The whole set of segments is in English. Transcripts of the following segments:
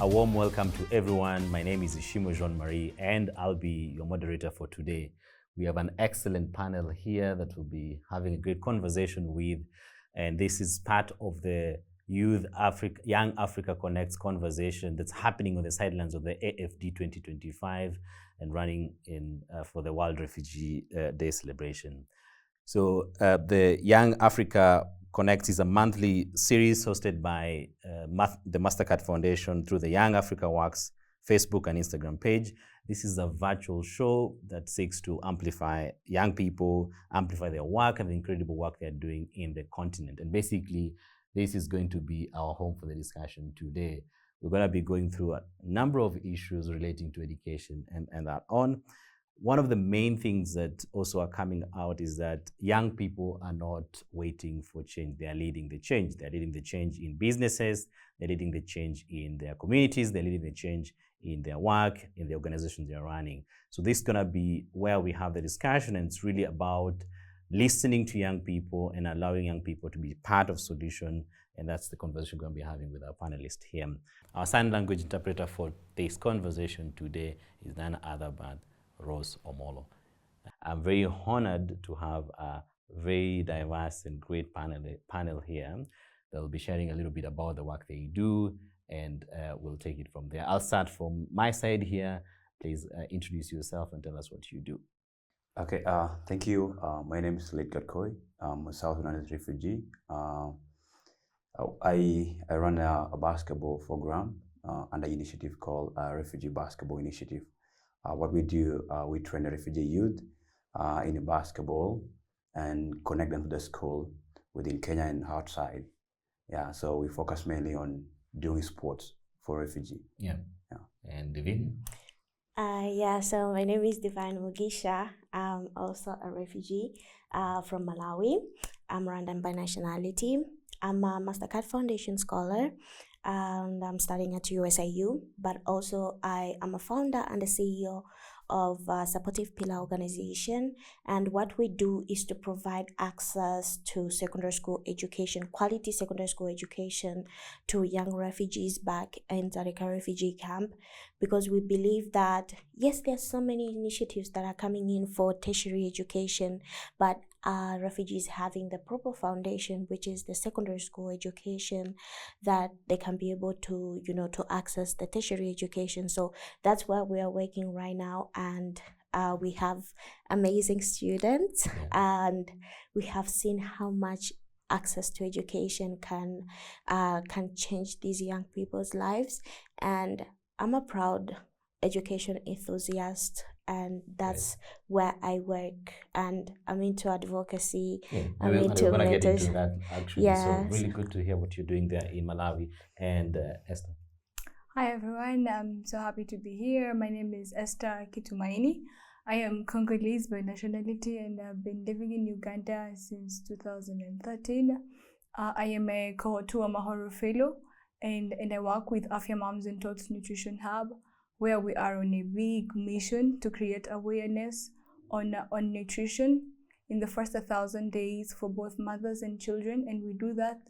A warm welcome to everyone. My name is Ishimo Jean-Marie, and I'll be your moderator for today. We have an excellent panel here that we'll be having a great conversation with, and this is part of the Young Africa Connects conversation that's happening on the sidelines of the AFD 2025 and running in for the World Refugee Day celebration. So the Young Africa Connects is a monthly series hosted by the Mastercard Foundation through the Young Africa Works Facebook and Instagram page. This is a virtual show that seeks to amplify young people, amplify their work and the incredible work they're doing in the continent. And basically, this is going to be our home for the discussion today. We're going to be going through a number of issues relating to education and that on. One of the main things that also are coming out is that young people are not waiting for change. They are leading the change. They're leading the change in businesses. They're leading the change in their communities. They're leading the change in their work, in the organizations they're running. So this is going to be where we have the discussion, and it's really about listening to young people and allowing young people to be part of solution. And that's the conversation we're going to be having with our panelists here. Our sign language interpreter for this conversation today is none other but Rose Omolo. I'm very honored to have a very diverse and great panel here. They'll be sharing a little bit about the work they do, and we'll take it from there. I'll start from my side here. Please introduce yourself and tell us what you do. Okay, thank you. My name is Late Gatkoi. I'm a South Sudanese refugee. I run a basketball program under an initiative called Refugee Basketball Initiative. What we do, we train the refugee youth in basketball and connect them to the school within Kenya and outside. Yeah, so we focus mainly on doing sports for refugee. Yeah. And Divine? So my name is Divine Mugisha. I'm also a refugee from Malawi. I'm random by nationality. I'm a Mastercard Foundation scholar, and I'm studying at USIU, but also I am a founder and a CEO of a Supportive Pillar organization. And what we do is to provide access to secondary school education, quality secondary school education to young refugees back in Zarika refugee camp, because we believe that, yes, there's so many initiatives that are coming in for tertiary education, but refugees having the proper foundation, which is the secondary school education, that they can be able to, to access the tertiary education. So that's where we are working right now, and we have amazing students, and we have seen how much access to education can change these young people's lives. And I'm a proud education enthusiast, and that's where I work, and I'm into advocacy. I'm into mentors. Get into that actually. Yes. So really good to hear what you're doing there in Malawi. And Esther. Hi everyone, I'm so happy to be here. My name is Esther Kitumaini. I am Congolese by nationality, and I've been living in Uganda since 2013. I am a Cohort 2 Amahoro Fellow, and I work with Afya Moms and Tots Nutrition Hub, where we are on a big mission to create awareness on nutrition in the first 1,000 days for both mothers and children. And we do that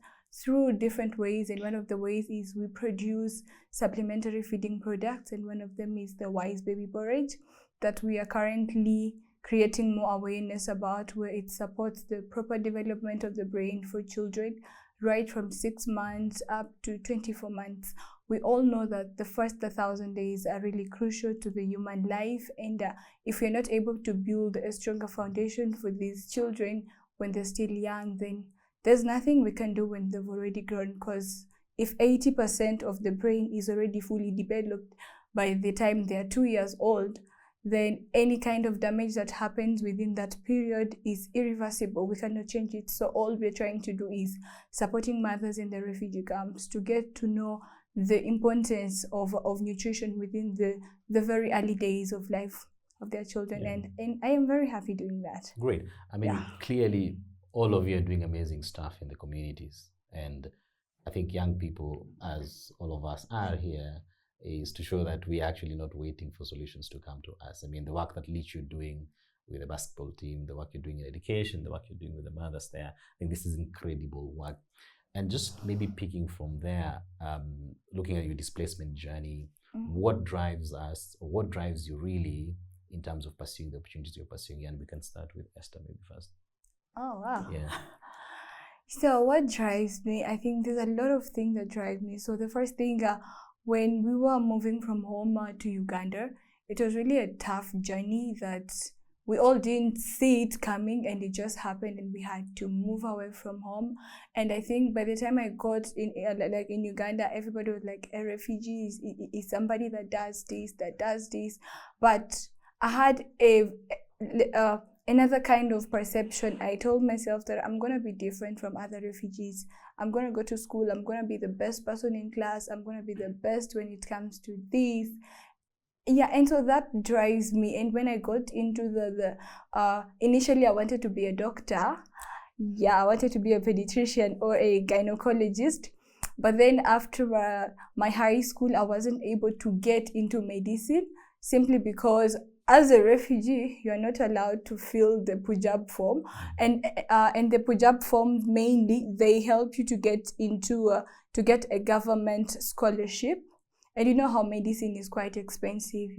through different ways, and one of the ways is we produce supplementary feeding products, and one of them is the Wise Baby Porridge that we are currently creating more awareness about, where it supports the proper development of the brain for children right from 6 months up to 24 months. We all know that the first 1,000 days are really crucial to the human life, and if you're not able to build a stronger foundation for these children when they're still young, then there's nothing we can do when they've already grown, because if 80% of the brain is already fully developed by the time they're 2 years old, then any kind of damage that happens within that period is irreversible. We cannot change it. So all we're trying to do is supporting mothers in the refugee camps to get to know the importance of nutrition within the very early days of life of their children. And I am very happy doing that. Great. I mean, clearly all of you are doing amazing stuff in the communities. And I think young people, as all of us are here, is to show that we're actually not waiting for solutions to come to us. I mean, the work that Leach you're doing with the basketball team, the work you're doing in education, the work you're doing with the mothers there, I think this is incredible work. And just maybe picking from there, looking at your displacement journey, Mm. what drives us, or what drives you really in terms of pursuing the opportunities you're pursuing? And we can start with Esther maybe first. Oh, wow. Yeah. So what drives me? I think there's a lot of things that drive me. So the first thing, when we were moving from home to Uganda, it was really a tough journey that we all didn't see it coming, and it just happened, and we had to move away from home. And I think by the time I got in, like in Uganda, everybody was like, a refugee is somebody that does this. But I had another kind of perception. I told myself that I'm going to be different from other refugees. I'm going to go to school. I'm going to be the best person in class. I'm going to be the best when it comes to this. Yeah, and so that drives me. And when I got into the initially I wanted to be a doctor. Yeah, I wanted to be a pediatrician or a gynecologist. But then after my high school, I wasn't able to get into medicine simply because as a refugee, you are not allowed to fill the Pujab form, and the Pujab form mainly they help you to get into to get a government scholarship, and you know how medicine is quite expensive.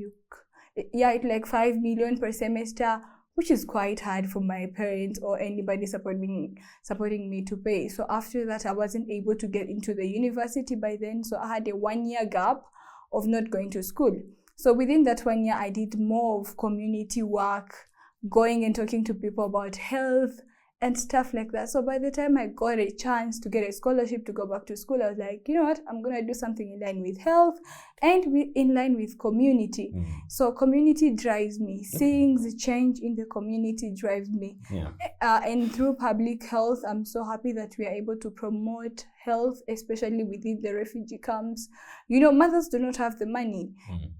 It's like 5 million per semester, which is quite hard for my parents or anybody supporting me to pay. So after that, I wasn't able to get into the university by then, so I had a 1-year gap of not going to school. So within that 1 year, I did more of community work, going and talking to people about health and stuff like that. So by the time I got a chance to get a scholarship to go back to school, I was like, you know what, I'm going to do something in line with health and in line with community. So community drives me. Seeing the change in the community drives me. Yeah. And through public health, I'm so happy that we are able to promote health, especially within the refugee camps. You know, mothers do not have the money,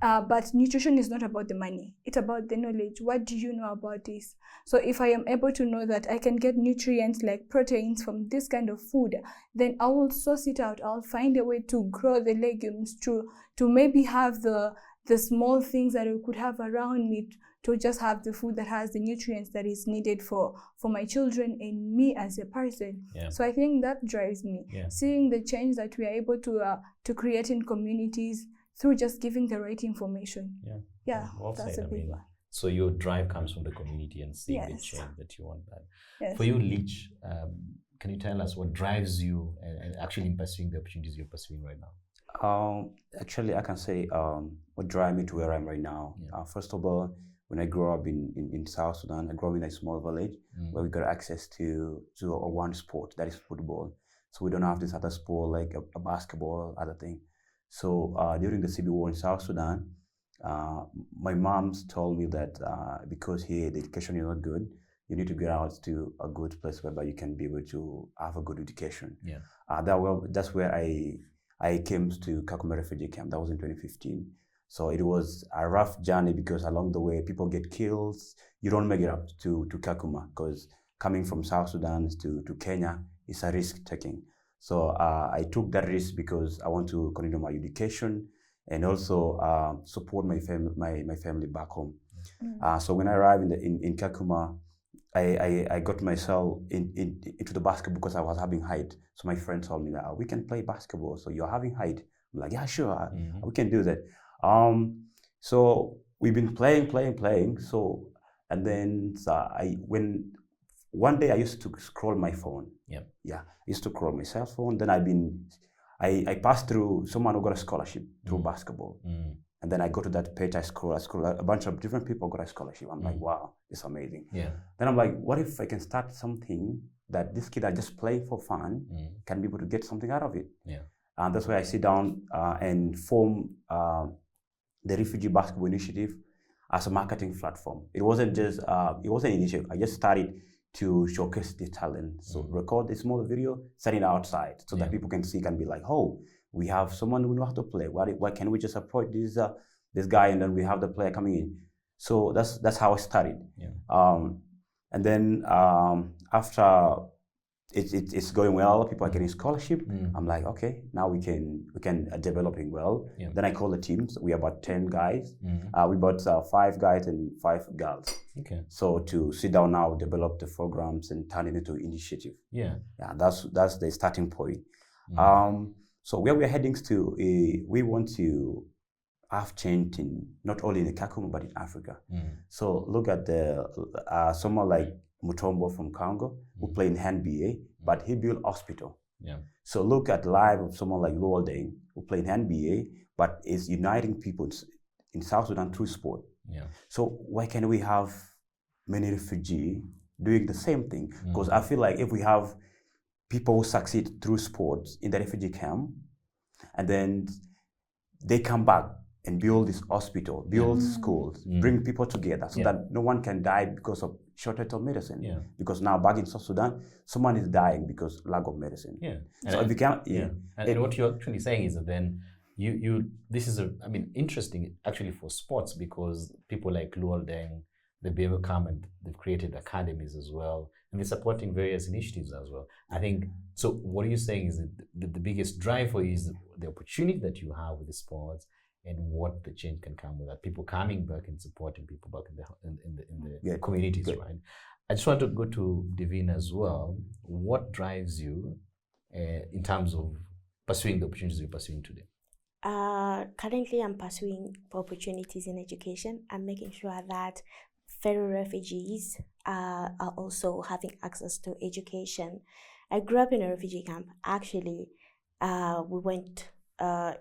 but nutrition is not about the money. It's about the knowledge. What do you know about this? So if I am able to know that I can get nutrients like proteins from this kind of food, then I will source it out. I'll find a way to grow the legumes, to maybe have the small things that I could have around me, to just have the food that has the nutrients that is needed for my children and me as a person. Yeah. So I think that drives me. Yeah. Seeing the change that we are able to create in communities through just giving the right information. Yeah, Well that's said. a big one. So your drive comes from the community and seeing the Yes. change that you want that. Yes. For you, Leach, can you tell us what drives you and actually in pursuing the opportunities you're pursuing right now? Actually, I can say what drives me to where I am right now. Yeah. First of all, when I grew up in South Sudan, I grew up in a small village where we got access to one sport, that is football. So we don't have this other sport like a basketball, other thing. So during the civil war in South Sudan, my mom's told me that because here the education is not good, you need to get out to a good place whereby you can be able to have a good education. Yeah. That's where I came to Kakuma refugee camp. That was in 2015. So it was a rough journey because along the way people get killed. You don't make it up to Kakuma because coming from South Sudan to Kenya is a risk taking. So I took that risk because I want to continue my education and also support my family back home. So when I arrived in Kakuma, I got myself into the basketball because I was having height. So my friend told me that we can play basketball. So you're having height. I'm like, yeah, sure, we can do that. So we've been playing. So and then when one day I used to scroll my phone. Yep. Yeah, I used to scroll my cell phone. Then I passed through someone who got a scholarship through basketball. And then I go to that page, I scroll, a bunch of different people got a scholarship. I'm like, wow, it's amazing. Yeah. Then I'm like, what if I can start something that this kid are just playing for fun, can be able to get something out of it? Yeah. And that's why I sit down and form the Refugee Basketball Initiative as a marketing platform. It wasn't just, it wasn't an initiative. I just started to showcase the talent. So record a small video, send it outside so that people can see, can be like, oh, we have someone who knows how to play. Why can we just approach this guy and then we have the player coming in? So that's how I started. Yeah. And then after it's going well. People are getting scholarship. I'm like, okay, now we can developing well. Yeah. Then I call the teams. We are about 10 guys. We about 5 guys and 5 girls. Okay. So to sit down now, develop the programs and turn it into initiative. Yeah. Yeah, that's the starting point. So where we're heading to, we want to have change in not only in the Kakuma but in Africa. So look at the someone like Mutombo from Congo who play in NBA, but he built hospital. Yeah. So look at the life of someone like Luol Deng who play in NBA, but is uniting people in South Sudan through sport. Yeah. So why can't we have many refugees doing the same thing? Because I feel like if we have people who succeed through sports in the refugee camp, and then they come back and build this hospital, build schools, bring people together so that no one can die because of shortage of medicine. Yeah. Because now back in South Sudan, someone is dying because lack of medicine. Yeah. So if we can, And what you're actually saying is that then this is interesting actually for sports, because people like Luol Deng, they've been able to come and they've created academies as well, and they're supporting various initiatives as well. I think, so what you're saying is that the biggest drive for you is the opportunity that you have with the sports and what the change can come with that. People coming back and supporting people back in the communities, right? I just want to go to Divine as well. What drives you in terms of pursuing the opportunities you're pursuing today? Currently, I'm pursuing opportunities in education. I'm making sure that fellow refugees are also having access to education. I grew up in a refugee camp. Actually, we went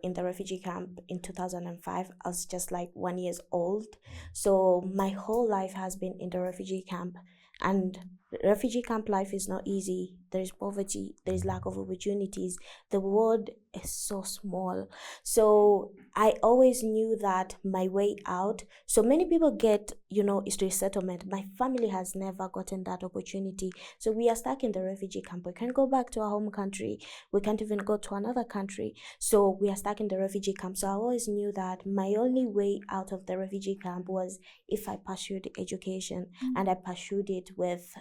in the refugee camp in 2005. I was just like 1 year old. So my whole life has been in the refugee camp. And refugee camp life is not easy. There is poverty, there is lack of opportunities. The world is so small. So I always knew that my way out, so many people get, is to a settlement. My family has never gotten that opportunity. So we are stuck in the refugee camp. We can't go back to our home country. We can't even go to another country. So we are stuck in the refugee camp. So I always knew that my only way out of the refugee camp was if I pursued education, and I pursued it with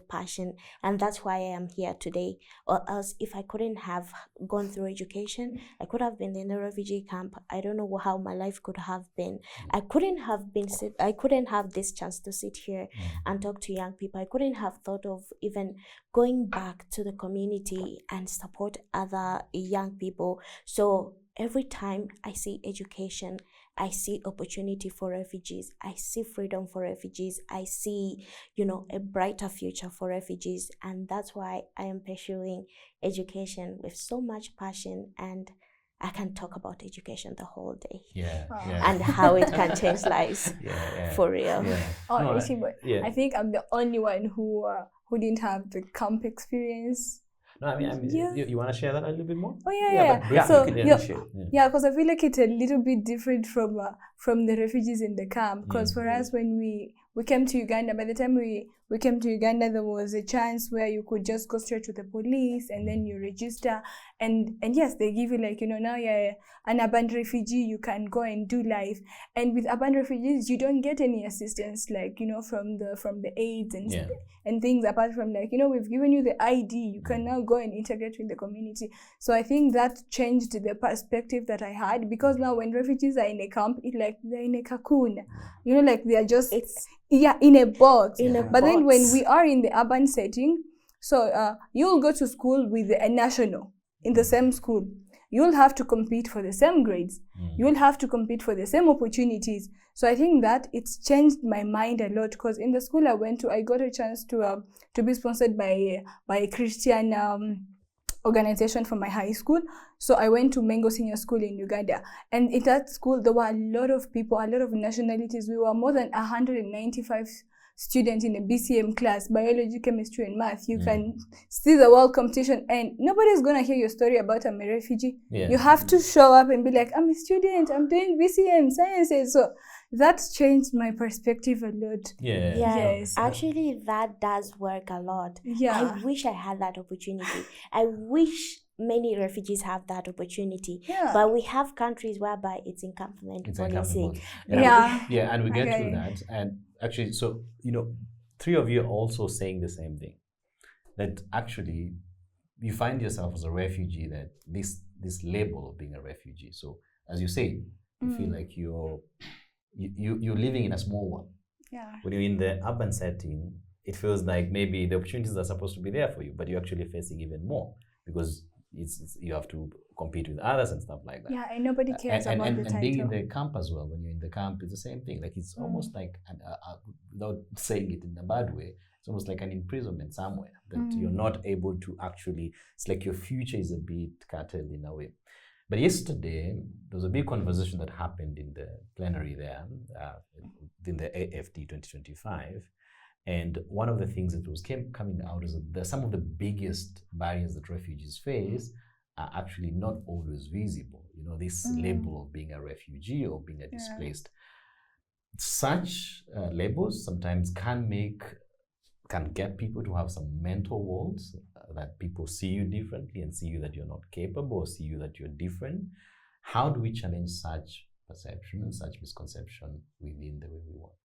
passion. And that's why I am here today. Or else, if I couldn't have gone through education, I could have been in the refugee camp. I don't know how my life could have been. I couldn't have this chance to sit here and talk to young people. I couldn't have thought of even going back to the community and support other young people. So every time I see education, I see opportunity for refugees. I see freedom for refugees. I see, a brighter future for refugees. And that's why I am pursuing education with so much passion. And I can talk about education the whole day. And how it can change lives. For real. I think I'm the only one who didn't have the camp experience. No, you want to share that a little bit more? Oh yeah. Because I feel like it's a little bit different from the refugees in the camp. Because for us, when we came to Uganda, by the time we came to Uganda, there was a chance where you could just go straight to the police and then you register, and yes, they give you now you're an urban refugee, you can go and do life. And with urban refugees, you don't get any assistance from the aids and things, apart from we've given you the ID, you can now go and integrate with the community. So I think that changed the perspective that I had, because now when refugees are in a camp, it's like they're in a cocoon, they are just in a box. But then when we are in the urban setting, so you'll go to school with a national in the same school. You'll have to compete for the same grades. You'll have to compete for the same opportunities. So I think that it's changed my mind a lot, because in the school I went to, I got a chance to be sponsored by a Christian organization from my high school. So I went to Mengo Senior School in Uganda, and in that school there were a lot of people, a lot of nationalities. We were more than 195 students in a BCM class, biology, chemistry, and math. You can see the world competition, and nobody's gonna hear your story about I'm a refugee. You have to show up and be like, I'm a student, I'm doing BCM sciences. So that's changed my perspective a lot. Yes. Actually, that does work a lot. I wish I had that opportunity. I wish many refugees have that opportunity. But we have countries whereby it's encampment policy. And we get to that. And actually, so, 3 of you are also saying the same thing, that actually you find yourself as a refugee, that this label of being a refugee. So as you say, you feel like you're living in a small one. Yeah. When you're in the urban setting, it feels like maybe the opportunities are supposed to be there for you, but you're actually facing even more because you have to compete with others and stuff like that. Yeah, and nobody cares about the title. And being in the camp as well, when you're in the camp, it's the same thing. Like it's almost like, without saying it in a bad way, it's almost like an imprisonment somewhere that you're not able to actually, it's like your future is a bit curtailed in a way. But yesterday, there was a big conversation that happened in the plenary there, in the AFD 2025. And one of the things that was coming out is that some of the biggest barriers that refugees face are actually not always visible. You know, this label of being a refugee or being a displaced. Such labels sometimes can get people to have some mental walls, that people see you differently and see you that you're not capable, or see you that you're different. How do we challenge such perception, such misconception within the way we work?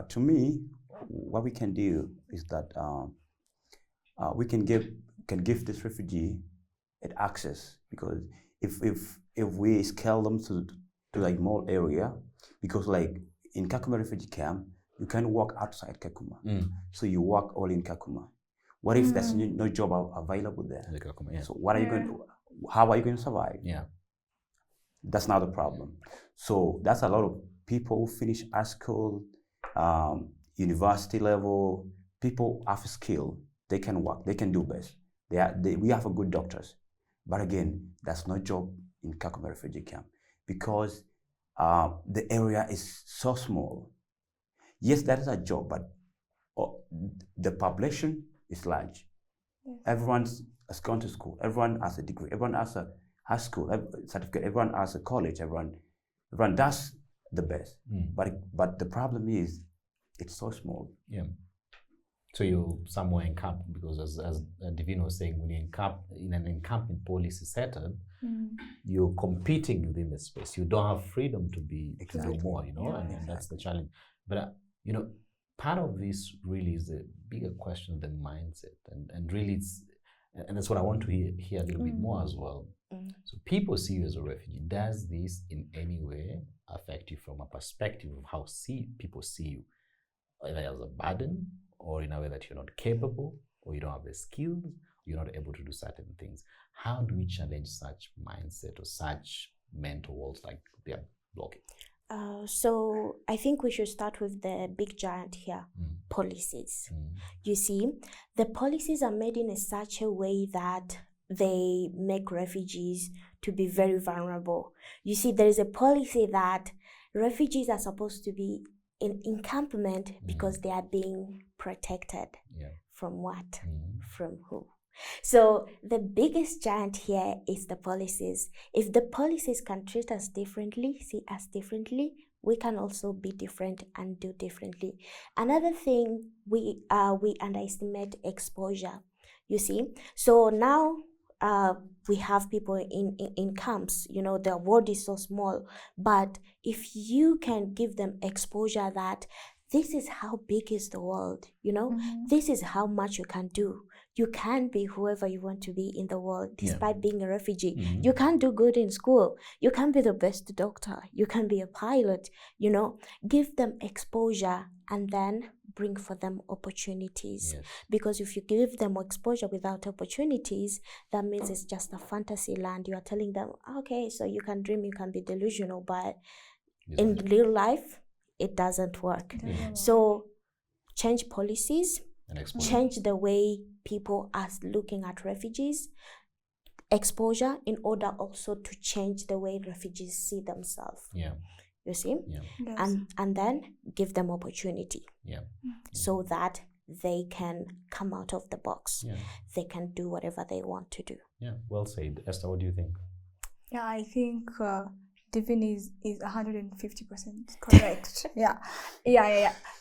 To me, what we can do is that we can give this refugee access, because if we scale them to like more area, because like in Kakuma refugee camp, you can work outside Kakuma, so you work all in Kakuma. What if there's no job available there? So what are you going to? How are you going to survive? Yeah, that's not the problem. So that's a lot of people who finish high school, university level. People have skill. They can work. They can do best. We have a good doctors, but again, that's no job in Kakuma refugee camp because the area is so small. Yes, that is a job, but the population is large. Yes. Everyone has gone to school. Everyone has a degree. Everyone has a high school certificate. Everyone has a college. Everyone does the best. But the problem is, it's so small. Yeah. So you're somewhere in camp, because as Divine was saying, when you're in an encampment policy setup, you're competing within the space. You don't have freedom to do more, you know, and that's the challenge. But you know, part of this really is a bigger question of the mindset, and really and that's what I want to hear a little bit more as well. So people see you as a refugee. Does this in any way affect you from a perspective of how people see you, either as a burden, or in a way that you're not capable, or you don't have the skills, you're not able to do certain things? How do we challenge such mindset or such mental walls like they're blocking? So I think we should start with the big giant here, policies. You see, the policies are made in such a way that they make refugees to be very vulnerable. You see, there is a policy that refugees are supposed to be in encampment because they are being protected. From what? From who? So the biggest giant here is the policies. If the policies can treat us differently, see us differently, we can also be different and do differently. Another thing, we underestimate exposure. You see, so now we have people in camps. You know, the world is so small, but if you can give them exposure that this is how big is the world, you know, this is how much you can do. You can be whoever you want to be in the world, despite being a refugee. You can do good in school. You can be the best doctor. You can be a pilot, you know. Give them exposure and then bring for them opportunities. Because if you give them exposure without opportunities, that means it's just a fantasy land. You are telling them, okay, so you can dream, you can be delusional, but in real life, it doesn't work. So change policies, change the way people are looking at refugees, exposure, in order also to change the way refugees see themselves. You see? And then give them opportunity. So that they can come out of the box. They can do whatever they want to do. Well said. Esther, what do you think? Yeah, I think Tiffany is 150% correct. Yeah.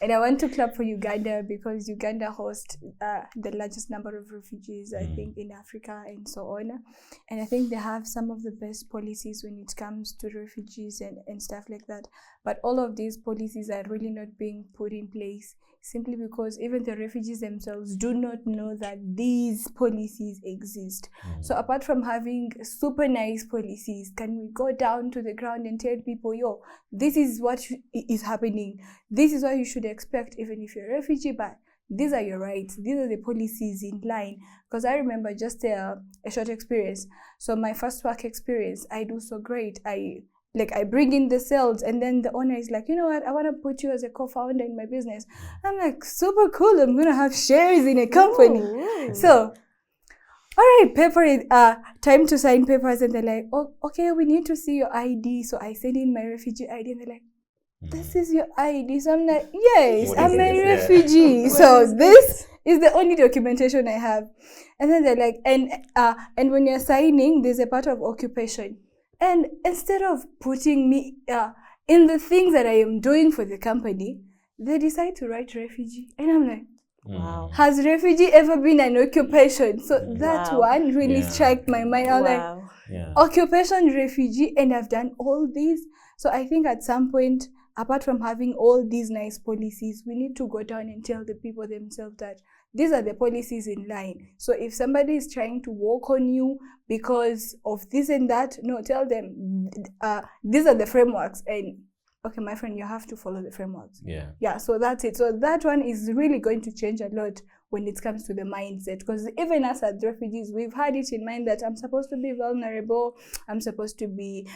And I want to clap for Uganda because Uganda hosts the largest number of refugees, I think, in Africa and so on. And I think they have some of the best policies when it comes to refugees and stuff like that. But all of these policies are really not being put in place simply because even the refugees themselves do not know that these policies exist. So apart from having super nice policies, can we go down to the ground and tell people, yo, this is what is happening. This is what you should expect even if you're a refugee, but these are your rights. These are the policies in line. Because I remember just a short experience. So my first work experience, I do so great. I bring in the sales and then the owner is like, you know what, I want to put you as a co-founder in my business. I'm like, super cool. I'm going to have shares in a company. Ooh. So, all right, time to sign papers. And they're like, oh, okay, we need to see your ID. So I send in my refugee ID and they're like, this is your ID. So I'm like, yes, I'm a refugee. So this is the only documentation I have. And then they're like, and when you're signing, there's a part of occupation. And instead of putting me in the things that I am doing for the company, they decide to write refugee. And I'm like, Wow. has refugee ever been an occupation? So that Wow. one really struck my mind. I was like, occupation, refugee, and I've done all these. So I think at some point, apart from having all these nice policies, we need to go down and tell the people themselves that these are the policies in line. So if somebody is trying to work on you because of this and that, no, tell them these are the frameworks. And okay, my friend, you have to follow the frameworks. Yeah, so that's it. So that one is really going to change a lot when it comes to the mindset. Because even us as refugees, we've had it in mind that I'm supposed to be vulnerable. I'm supposed to be,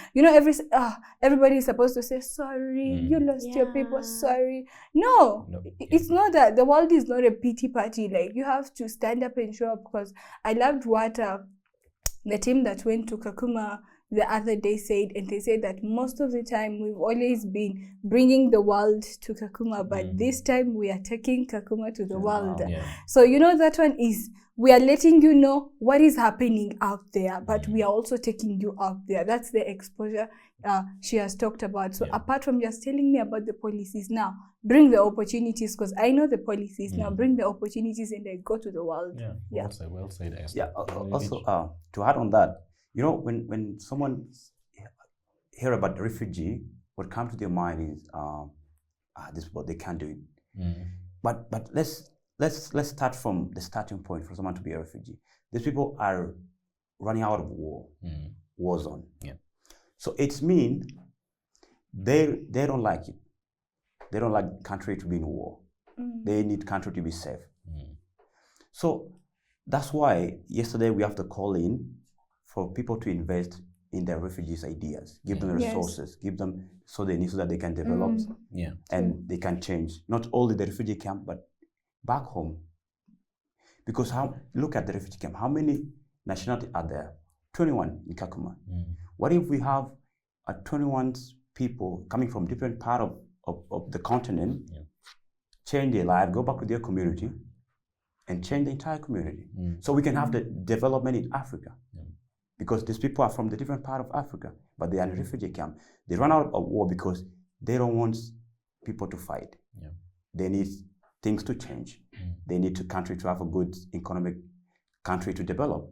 everybody is supposed to say, sorry, you lost your people, sorry. No, it's not that. The world is not a pity party. Like, you have to stand up and show up. Because I loved what the team that went to Kakuma the other day said, and they said that most of the time we've always been bringing the world to Kakuma, but this time we are taking Kakuma to the world. So that one is, we are letting you know what is happening out there, but we are also taking you out there. That's the exposure she has talked about. So apart from just telling me about the policies, now bring the opportunities, because I know the policies. Now bring the opportunities and then go to the world. Well said, Esther. Yeah. Also, to add on that, when someone hear about the refugee, what comes to their mind is, this is what they can't do it. But let's start from the starting point for someone to be a refugee. These people are running out of war zone. So it means they don't like it. They don't like country to be in war. They need country to be safe. So that's why yesterday we have to call in for people to invest in their refugees' ideas, give them resources, give them so that they can develop and they can change. Not only the refugee camp, but back home. Because look at the refugee camp. How many nationalities are there? 21 in Kakuma. What if we have 21 people coming from different part of the continent, change their life, go back to their community, and change the entire community? So we can have the development in Africa. Because these people are from the different part of Africa, but they are in a refugee camp. They run out of war because they don't want people to fight. They need things to change. They need the country to have a good economic country to develop.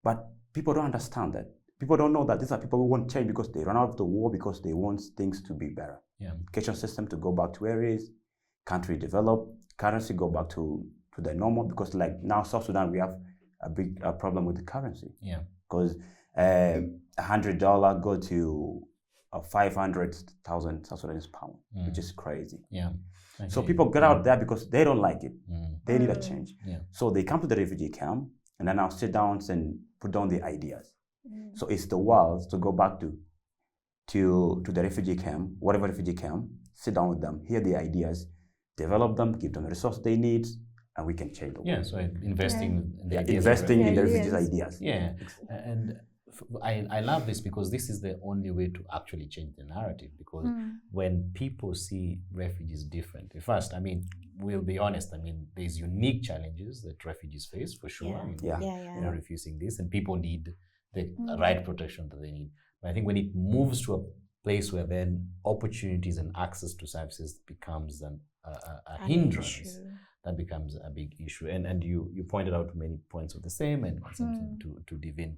But people don't understand that. People don't know that these are people who want change because they run out of the war because they want things to be better. Education system to go back to where it is, country develop, currency go back to the normal, because like now South Sudan, we have a big problem with the currency. Because $100 go to 500,000 South Sudanese pound, which is crazy. So people get out there because they don't like it. They need a change. So they come to the refugee camp and then now sit down and put down the ideas. So it's the world to go back to the refugee camp, whatever refugee camp, sit down with them, hear the ideas, develop them, give them the resources they need, and we can change the world. So investing in the ideas. Investing in the refugees' ideas. And I love this because this is the only way to actually change the narrative, because when people see refugees different, first, we'll be honest, there's unique challenges that refugees face, for sure. Refusing this, and people need the right protection that they need. But I think when it moves to a place where then opportunities and access to services becomes a hindrance, issue. that becomes a big issue. And you pointed out many points of the same and something to dive in.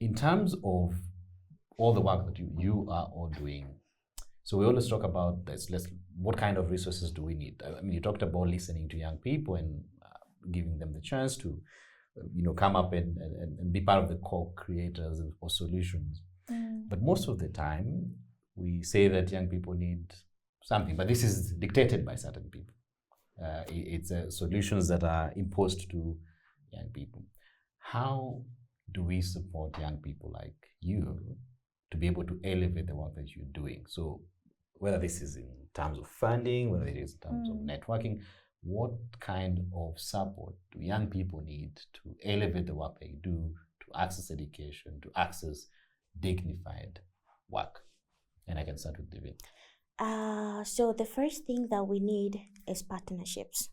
In terms of all the work that you are all doing, so we always talk about this. What kind of resources do we need? I mean, you talked about listening to young people and giving them the chance to, come up and be part of the co-creators or solutions. But most of the time, we say that young people need something, but this is dictated by certain people. It's solutions that are imposed to young people. How do we support young people like you to be able to elevate the work that you're doing? So whether this is in terms of funding, whether it is in terms of networking, what kind of support do young people need to elevate the work they do, to access education, to access dignified work? And I can start with David. So the first thing that we need is partnerships.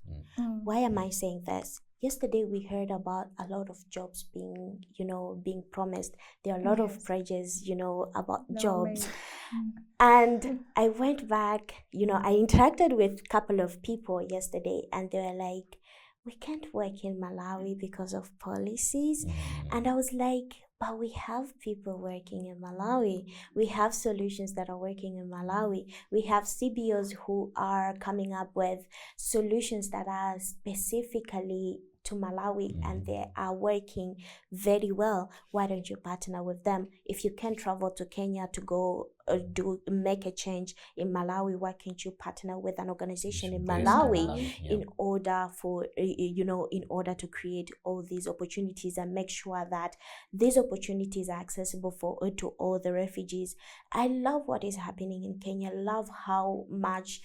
Why am I saying this? Yesterday we heard about a lot of jobs being promised. There are a lot of pressures, about jobs. And I went back, I interacted with a couple of people yesterday, and they were like, we can't work in Malawi because of policies. And I was like, but we have people working in Malawi. We have solutions that are working in Malawi. We have CBOs who are coming up with solutions that are specifically to Malawi, and they are working very well. Why don't you partner with them? If you can travel to Kenya to go make a change in Malawi, why can't you partner with an organization in Malawi in order for in order to create all these opportunities and make sure that these opportunities are accessible to all the refugees? I love what is happening in Kenya. Love how much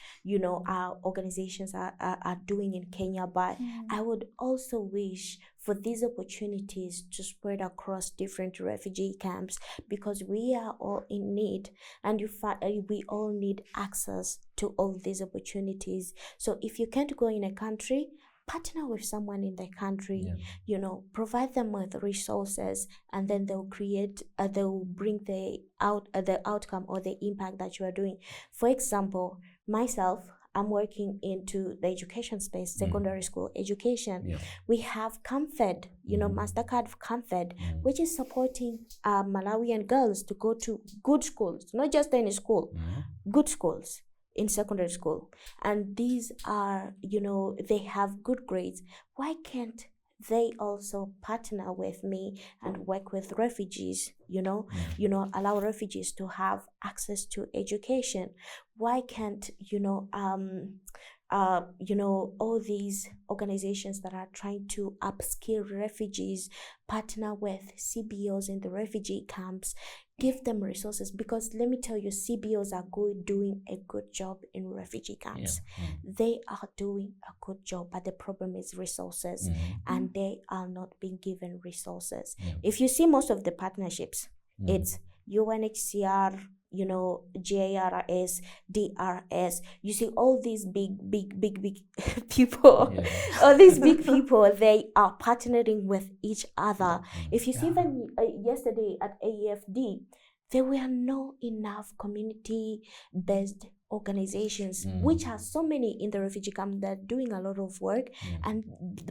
our organizations are doing in Kenya, but I would also wish for these opportunities to spread across different refugee camps, because we are all in need, and we all need access to all these opportunities. So if you can't go in a country, partner with someone in the country, provide them with resources, and then they'll bring the outcome or the impact that you are doing. For example, myself, I'm working into the education space, secondary school education. We have ComFed, MasterCard ComFed, which is supporting Malawian girls to go to good schools, not just any school, good schools in secondary school. And these are, they have good grades. Why can't they also partner with me and work with refugees, allow refugees to have access to education? Why can't, all these organizations that are trying to upskill refugees partner with CBOs in the refugee camps, give them resources? Because let me tell you, CBOs are doing a good job in refugee camps. They are doing a good job, but the problem is resources, and they are not being given resources. If you see most of the partnerships, it's UNHCR, JRS, DRS. You see all these big people, all these big people, they are partnering with each other. If you see them yesterday at AEFD, there were not enough community-based organizations, which are so many in the refugee camp that are doing a lot of work,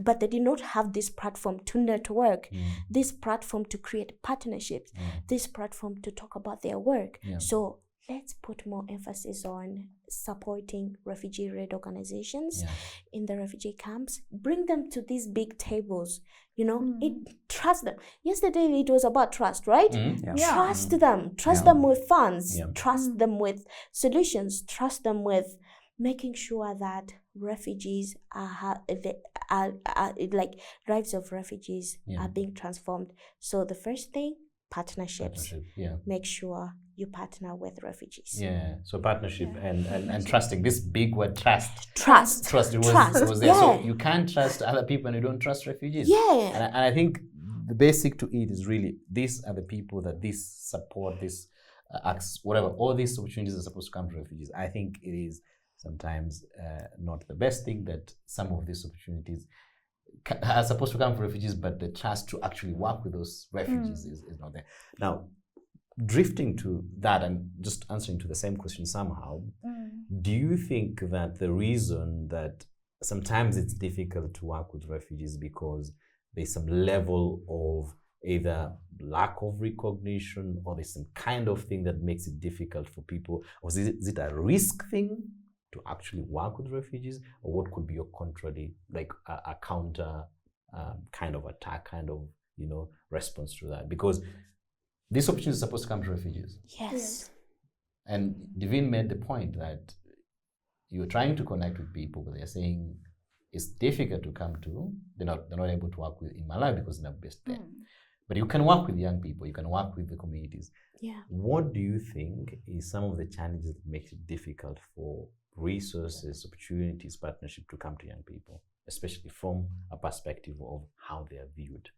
but they did not have this platform to network, this platform to create partnerships, this platform to talk about their work. So let's put more emphasis on supporting refugee-led organizations in the refugee camps. Bring them to these big tables, trust them. Yesterday it was about trust, right? Trust them. Trust them with funds. Trust them with solutions. Trust them with making sure that refugees are like lives of refugees are being transformed. So the first thing, partnerships. Make sure you partner with refugees. So partnership and trusting. This big word, trust. Trust. It was there. So you can't trust other people and you don't trust refugees. And I think the basic to it is really, these are the people that this support, this acts, whatever, all these opportunities are supposed to come to refugees. I think it is sometimes not the best thing that some of these opportunities are supposed to come for refugees, but the trust to actually work with those refugees is not there. Now, drifting to that and just answering to the same question somehow, do you think that the reason that sometimes it's difficult to work with refugees because there's some level of either lack of recognition or there's some kind of thing that makes it difficult for people, or is it a risk thing to actually work with refugees, or what could be your contrary, like a counter kind of attack, kind of, you know, response to that? Because this opportunity is supposed to come to refugees. Yes. And Devine made the point that you're trying to connect with people, but they're saying it's difficult to come to. They're not able to work with in Malawi because they're not based there. But you can work with young people. You can work with the communities. Yeah. What do you think is some of the challenges that make it difficult for resources, opportunities, partnership to come to young people, especially from a perspective of how they are viewed?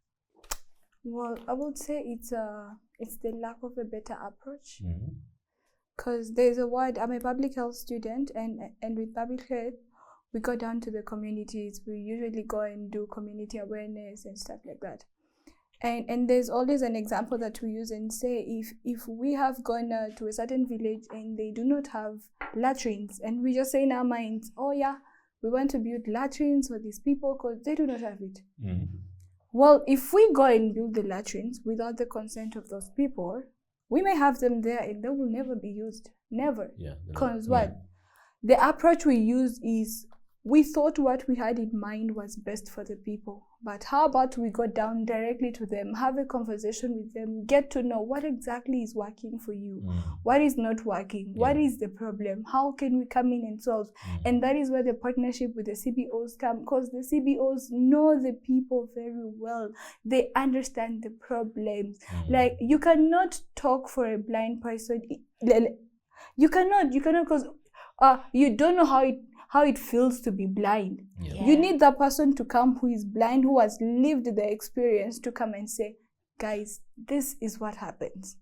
Well, I would say it's the lack of a better approach. Mm-hmm. Because there's a word, I'm a public health student, and with public health, we go down to the communities. We usually go and do community awareness and stuff like that. And there's always an example that we use and say, if we have gone to a certain village and they do not have latrines, and we just say in our minds, oh yeah, we want to build latrines for these people because they do not have it. Mm-hmm. Well, if we go and build the latrines without the consent of those people, we may have them there and they will never be used. Never. Yeah. Because what? The approach we use is, we thought what we had in mind was best for the people. But how about we go down directly to them, have a conversation with them, get to know what exactly is working for you, what is not working, what is the problem, how can we come in and solve? And that is where the partnership with the CBOs come, because the CBOs know the people very well. They understand the problems. Like, you cannot talk for a blind person. You cannot, because you don't know how it feels to be blind. You need that person to come who is blind, who has lived the experience, to come and say, guys, this is what happens.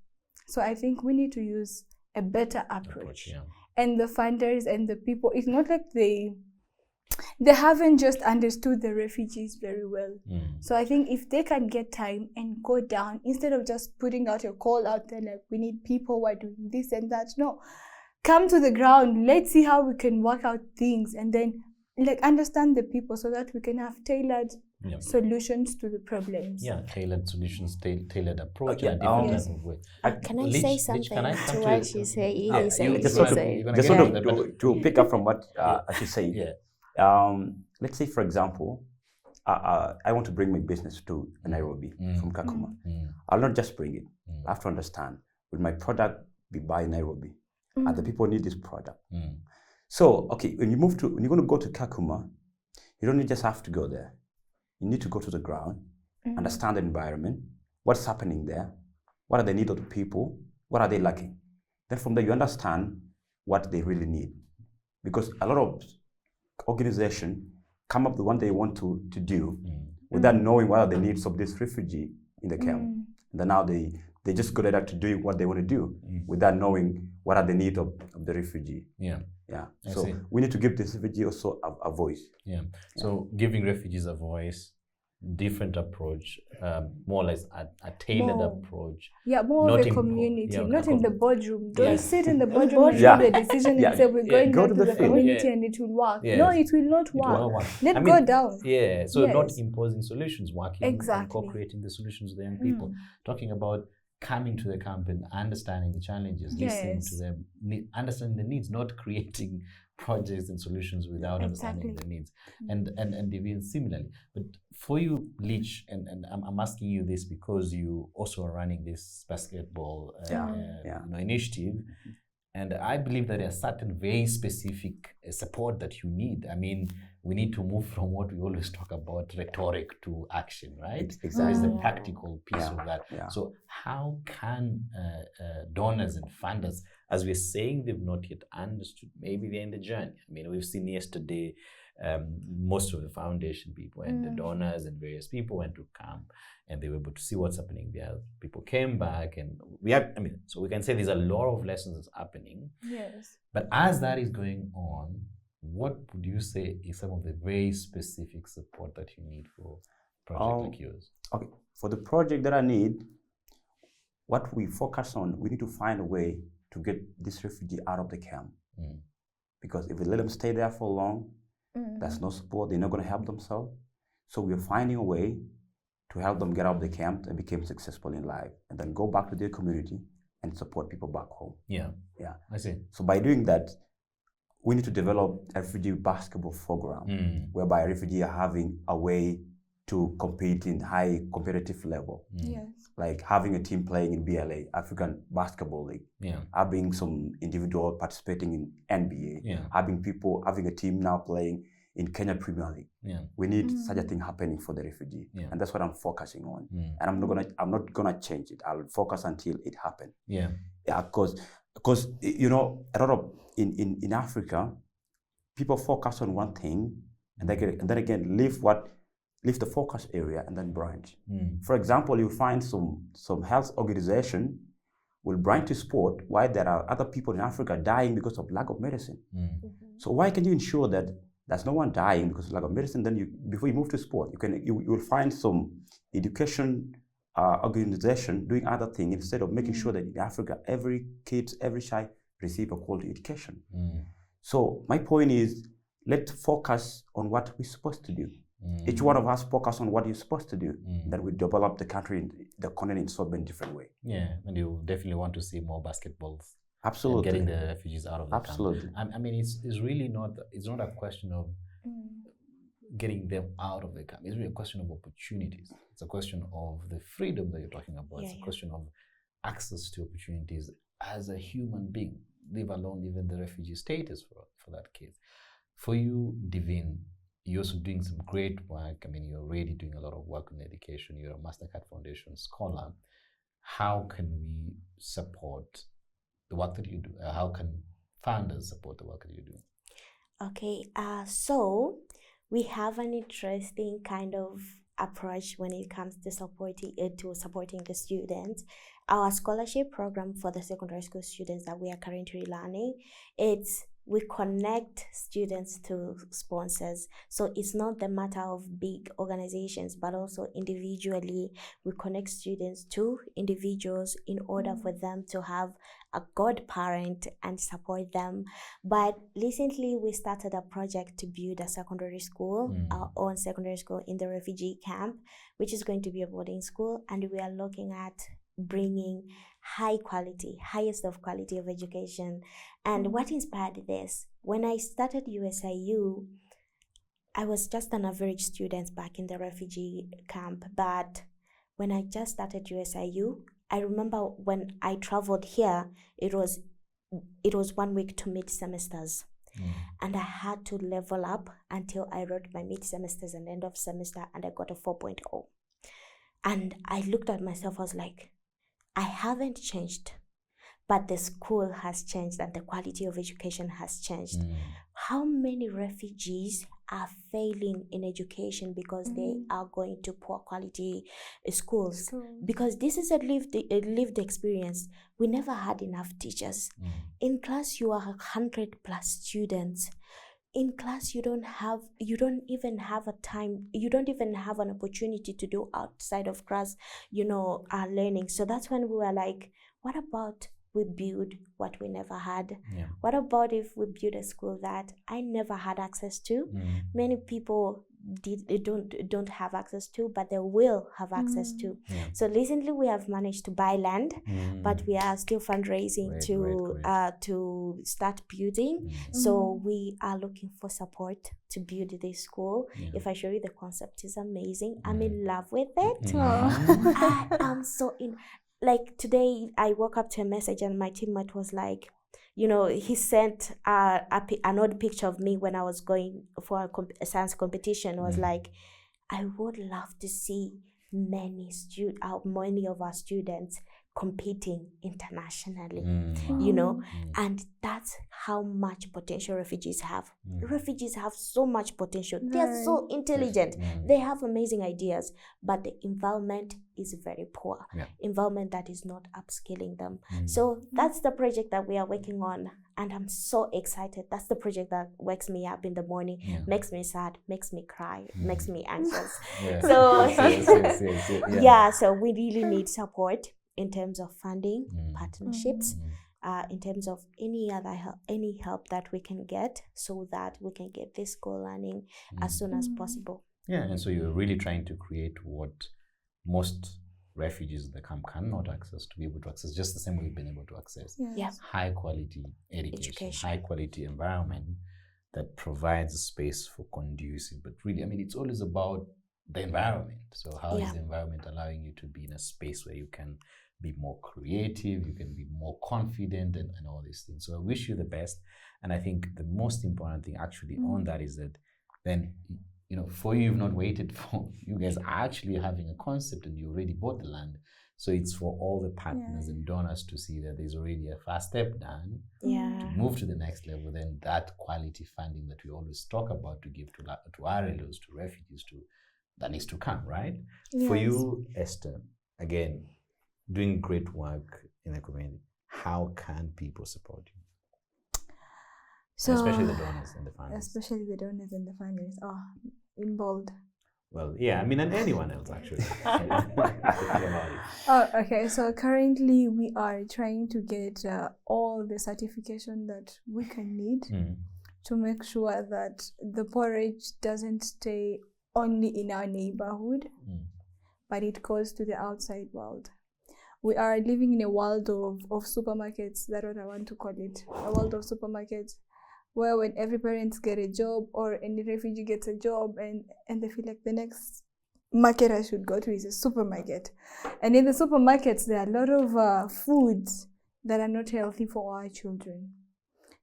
So I think we need to use a better approach. And the funders and the people, it's not like they haven't just understood the refugees very well. So I think if they can get time and go down, instead of just putting out a call out there like, we need people who are doing this and that, no. Come to the ground, let's see how we can work out things, and then like understand the people so that we can have tailored solutions to the problems. Yeah, tailored solutions, tailored approach, and a different type of way. Can I say something to what she said? To pick up from what she said. Let's say, for example, I want to bring my business to Nairobi from Kakuma. I'll not just bring it. I have to understand, will my product be by Nairobi? And the people need this product. So, okay, when you're going to go to Kakuma, you don't just have to go there. You need to go to the ground, understand the environment, what's happening there, what are the needs of the people, what are they lacking. Then from there, you understand what they really need. Because a lot of organizations come up with what they want to do without knowing what are the needs of this refugee in the camp. And then now they just go there to do what they want to do without knowing what are the needs of the refugee. So we need to give this refugee also a voice. So giving refugees a voice, different approach, more or less a tailored approach. More of a community, not in the boardroom. Don't sit in the boardroom and make the decision and say we're going to the community and it will work. No, it will not work. Let's go down. So not imposing solutions, working and co-creating the solutions with the young people. Talking about coming to the camp and understanding the challenges, listening to them, understanding the needs, not creating projects and solutions without understanding the needs. And Devine similarly. But for you, Leach, and I'm asking you this because you also are running this basketball initiative. And I believe that there are certain very specific support that you need. I mean, we need to move from what we always talk about, rhetoric, to action, right? Exactly. There is the practical piece of that. So how can donors and funders, as we're saying, they've not yet understood, maybe they're in the journey. I mean, we've seen yesterday, most of the foundation people and the donors and various people went to camp and they were able to see what's happening there. People came back and so we can say there's a lot of lessons that's happening. But as that is going on, what would you say is some of the very specific support that you need for a project like yours? Okay, for the project that I need, what we focus on, we need to find a way to get this refugee out of the camp. Because if we let them stay there for long, there's no support, they're not going to help themselves. So we're finding a way to help them get out of the camp and become successful in life, and then go back to their community and support people back home. Yeah, I see. So by doing that, we need to develop a refugee basketball program, whereby refugees are having a way to compete in high competitive level. Yes. Like having a team playing in BLA, African Basketball League, having some individual participating in NBA, having a team now playing in Kenya Premier League. We need such a thing happening for the refugee, and that's what I'm focusing on. And I'm not gonna change it. I'll focus until it happens. Because you know, a lot of in Africa, people focus on one thing, and then again leave the focus area and then branch. For example, you find some health organization will branch to sport while there are other people in Africa dying because of lack of medicine. So why can you ensure that there's no one dying because of lack of medicine? Then before you move to sport, you will find some education organization doing other things instead of making sure that in Africa every child receive a quality education. So my point is, let's focus on what we're supposed to do. Each one of us focus on what you're supposed to do. Then we develop the country, the continent in so many different ways. Yeah, and you definitely want to see more basketballs. Absolutely. Getting the refugees out of the Absolutely. camp. I mean, it's really not a question of getting them out of the camp. It's really a question of opportunities. It's a question of the freedom that you're talking about. It's a question of access to opportunities as a human being, leave alone even the refugee status for that case. For you, Divine, you're also doing some great work. I mean, you're already doing a lot of work on education. You're a Mastercard Foundation scholar. How can we support the work that you do? How can funders support the work that you do? Okay, so we have an interesting kind of approach when it comes to supporting the students. Our scholarship program for the secondary school students that we are currently learning, we connect students to sponsors. So it's not the matter of big organizations, but also individually, we connect students to individuals in order for them to have a godparent and support them. But recently, we started a project to build a secondary school, our own secondary school in the refugee camp, which is going to be a boarding school. And we are looking at bringing highest of quality of education. And what inspired this? When I started USIU, I was just an average student back in the refugee camp. But when I just started USIU, I remember when I traveled here, it was 1 week to mid-semesters. And I had to level up until I wrote my mid-semesters and end of semester, and I got a 4.0. And I looked at myself, I was like, I haven't changed, but the school has changed and the quality of education has changed. How many refugees are failing in education because they are going to poor quality schools? Because this is a lived experience. We never had enough teachers. In class, you are 100 plus students. In class, you don't even have an opportunity to do outside of class, learning. So that's when we were like, what about we build what we never had? What about if we build a school that I never had access to? Many people don't have access to, but they will have access to. So recently we have managed to buy land, but we are still fundraising to start building. So we are looking for support to build this school. If I show you the concept, is amazing. I'm in love with it. I am so in. Like today, I woke up to a message and my teammate was like, he sent an odd picture of me when I was going for a science competition. Was like, I would love to see many of our students competing internationally, and that's how much potential refugees have. Refugees have so much potential. They are so intelligent. They have amazing ideas, but the environment is very poor. Environment that is not upskilling them. So that's the project that we are working on, and I'm so excited. That's the project that wakes me up in the morning, makes me sad, makes me cry, makes me anxious. So so we really need support. in terms of funding, partnerships, in terms of any other any help that we can get, so that we can get this co-learning as soon as possible. Yeah, and so you're really trying to create what most refugees in the camp cannot access, to be able to access just the same way we've been able to access high quality education, high quality environment that provides a space for conducive. But really, I mean, it's always about the environment. So how is the environment allowing you to be in a space where you can be more creative, you can be more confident, and all these things. So I wish you the best. And I think the most important thing actually on that is that then, you know, for you've not waited for, you guys are actually having a concept and you already bought the land. So it's for all the partners and donors to see that there's already a first step done to move to the next level. Then that quality funding that we always talk about to give to RLOs, to refugees, that needs to come, right? Yes. For you, Esther, again, doing great work in the community, how can people support you? So, especially the donors and the funders. Especially the donors and the funders. Oh, in bold. Well, yeah, I mean, and anyone else actually. Oh, okay. So currently we are trying to get all the certification that we can need to make sure that the porridge doesn't stay only in our neighborhood, but it goes to the outside world. We are living in a world of supermarkets. That's what I want to call it. A world of supermarkets, where when every parent gets a job or any refugee gets a job and they feel like the next market I should go to is a supermarket. And in the supermarkets, there are a lot of foods that are not healthy for our children.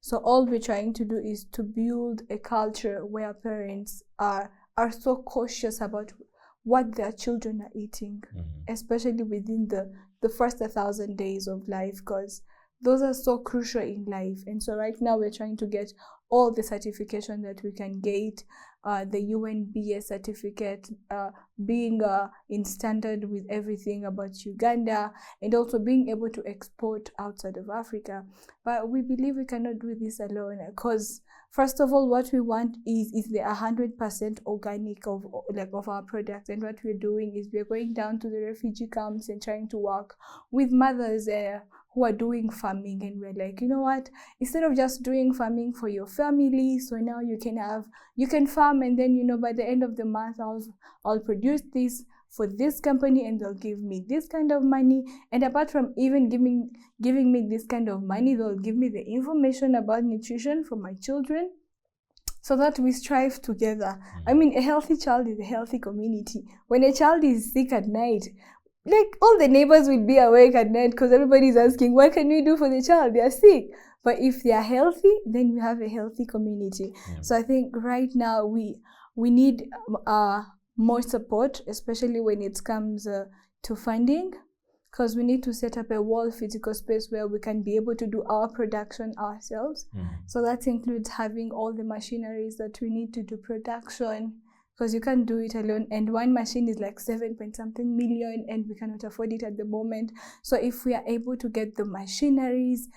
So all we're trying to do is to build a culture where parents are so cautious about what their children are eating, especially within the first 1,000 days of life, because those are so crucial in life. And so right now we're trying to get all the certification that we can get, the UNBS certificate, being in standard with everything about Uganda, and also being able to export outside of Africa. But we believe we cannot do this alone, because first of all, what we want is the 100% organic of our product. And what we're doing is we're going down to the refugee camps and trying to work with mothers who are doing farming, and we're like, you know what, instead of just doing farming for your family, so now you can farm, and then, you know, by the end of the month I'll produce this for this company and they'll give me this kind of money, and apart from even giving me this kind of money, they'll give me the information about nutrition for my children, so that we strive together. I mean, a healthy child is a healthy community. When a child is sick at night, like, all the neighbors will be awake at night because everybody's asking, what can we do for the child? They are sick. But if they are healthy, then we have a healthy community. So I think right now we need more support, especially when it comes to funding, because we need to set up a wall physical space where we can be able to do our production ourselves. So that includes having all the machineries that we need to do production, because you can't do it alone, and one machine is like 7-point-something million, and we cannot afford it at the moment. So if we are able to get the machineries,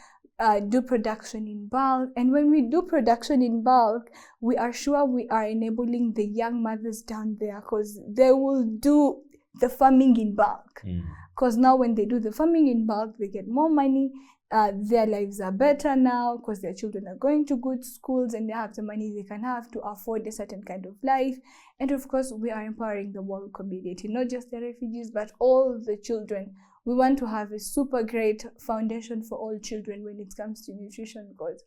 do production in bulk, and when we do production in bulk, we are sure we are enabling the young mothers down there, because they will do the farming in bulk. Because now when they do the farming in bulk, they get more money. Their lives are better now because their children are going to good schools and they have the money they can have to afford a certain kind of life. And of course, we are empowering the whole community, not just the refugees, but all the children. We want to have a super great foundation for all children when it comes to nutrition, because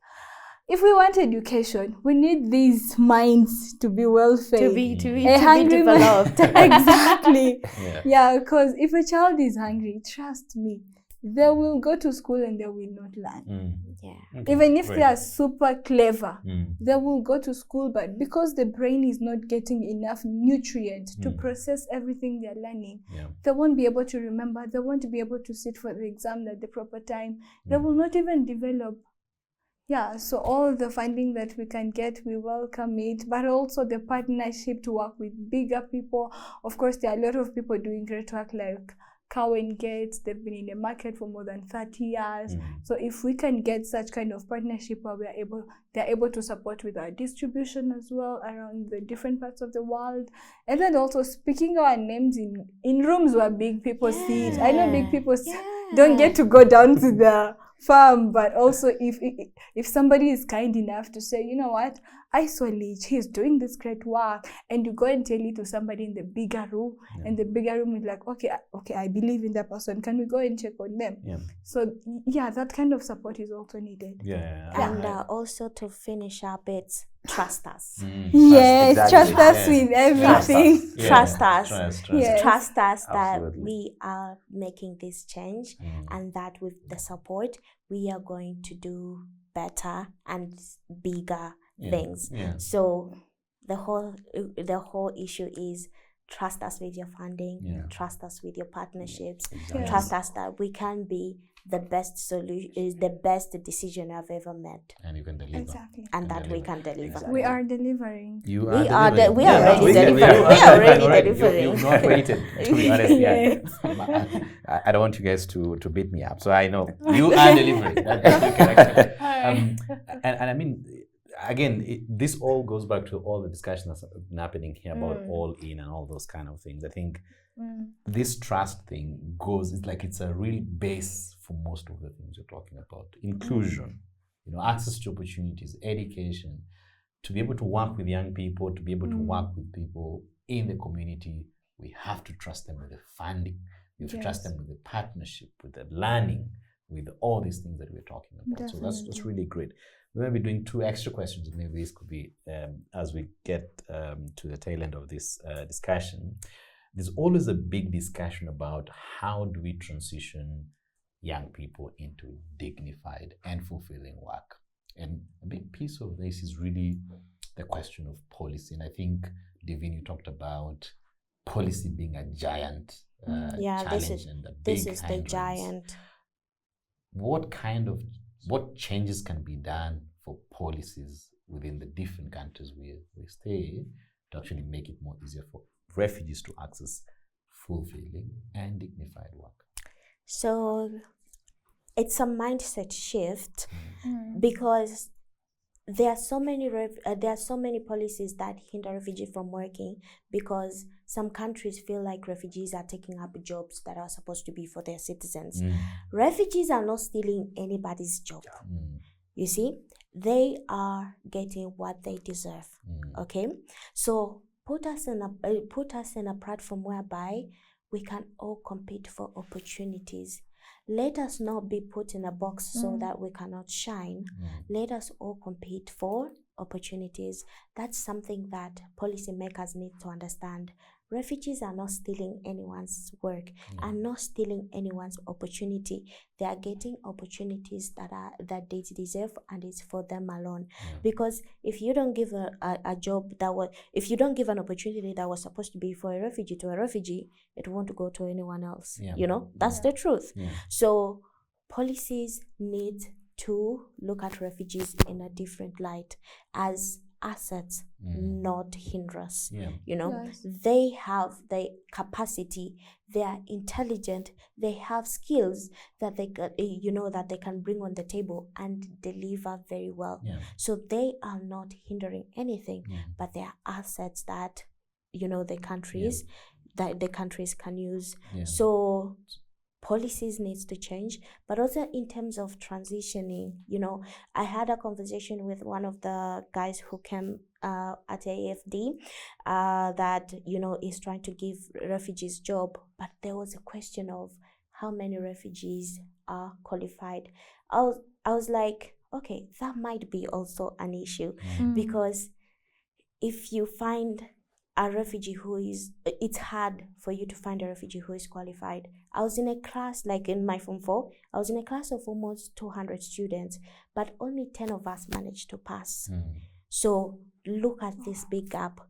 if we want education, we need these minds to be well fed, to be developed. Exactly. Yeah, because if a child is hungry, trust me, they will go to school and they will not learn. Okay, even if they are super clever, they will go to school, but because the brain is not getting enough nutrients to process everything they're learning, they won't be able to remember, they won't be able to sit for the exam at the proper time, they will not even develop. So all the funding that we can get, we welcome it, but also the partnership to work with bigger people. Of course, there are a lot of people doing great work, like cow and gates. They've been in the market for more than 30 years. So if we can get such kind of partnership where they're able to support with our distribution as well around the different parts of the world, and then also speaking our names in rooms where big people sit. I know big people don't get to go down to the farm, but also if somebody is kind enough to say, you know what, I saw Lich, he's doing this great work, and you go and tell it to somebody in the bigger room, and the bigger room is like, okay, I believe in that person, can we go and check on them? So that kind of support is also needed. And also to finish up, it's trust us. Yes, trust us with everything. Trust us. Trust us that Absolutely. we are making this change, and that with the support we are going to do better and bigger things. So the whole issue is trust us with your funding, trust us with your partnerships, trust us that we can be the best solution, is the best decision I've ever made, and you can deliver. Exactly. and that we can deliver. Exactly. We are delivering. We are already delivering. You've not waited, to be honest. I don't want you guys to beat me up. So I know you are delivering. That's you can actually. And I mean, again, this all goes back to all the discussion that's been happening here about all in and all those kind of things. I think this trust thing it's a real base for most of the things you're talking about. Inclusion, access to opportunities, education, to be able to work with young people, to be able to work with people in the community. We have to trust them with the funding. We have to trust them with the partnership, with the learning, with all these things that we're talking about. Definitely. So that's really great. We may be doing 2 extra questions. Maybe this could be as we get to the tail end of this discussion. There's always a big discussion about how do we transition young people into dignified and fulfilling work. And a big piece of this is really the question of policy. And I think, Devin, you talked about policy being a giant challenge and a big this is the giant. What changes can be done for policies within the different countries we stay to actually make it more easier for refugees to access fulfilling and dignified work? So it's a mindset shift because there are so many policies that hinder refugees from working, because some countries feel like refugees are taking up jobs that are supposed to be for their citizens. Refugees are not stealing anybody's job. You see, they are getting what they deserve. Okay, so put us in a platform whereby we can all compete for opportunities. Let us not be put in a box so that we cannot shine. Let us all compete for opportunities. That's something that policymakers need to understand. Refugees are not stealing anyone's work, are not stealing anyone's opportunity. They are getting opportunities that they deserve, and it's for them alone. Because if you don't give a job if you don't give an opportunity that was supposed to be for a refugee to a refugee, it won't go to anyone else. That's the truth. So policies need to look at refugees in a different light, as assets, not hindrance. They have the capacity, they are intelligent, they have skills that they can bring on the table and deliver very well. So they are not hindering anything, but they are assets that the countries can use. So policies needs to change, but also in terms of transitioning. I had a conversation with one of the guys who came at AFD that is trying to give refugees job, but there was a question of how many refugees are qualified. I was like, okay, that might be also an issue, because if you find a refugee it's hard for you to find a refugee who is qualified. I was in a class, like in my Form 4, I was in a class of almost 200 students, but only 10 of us managed to pass. So look at this big gap.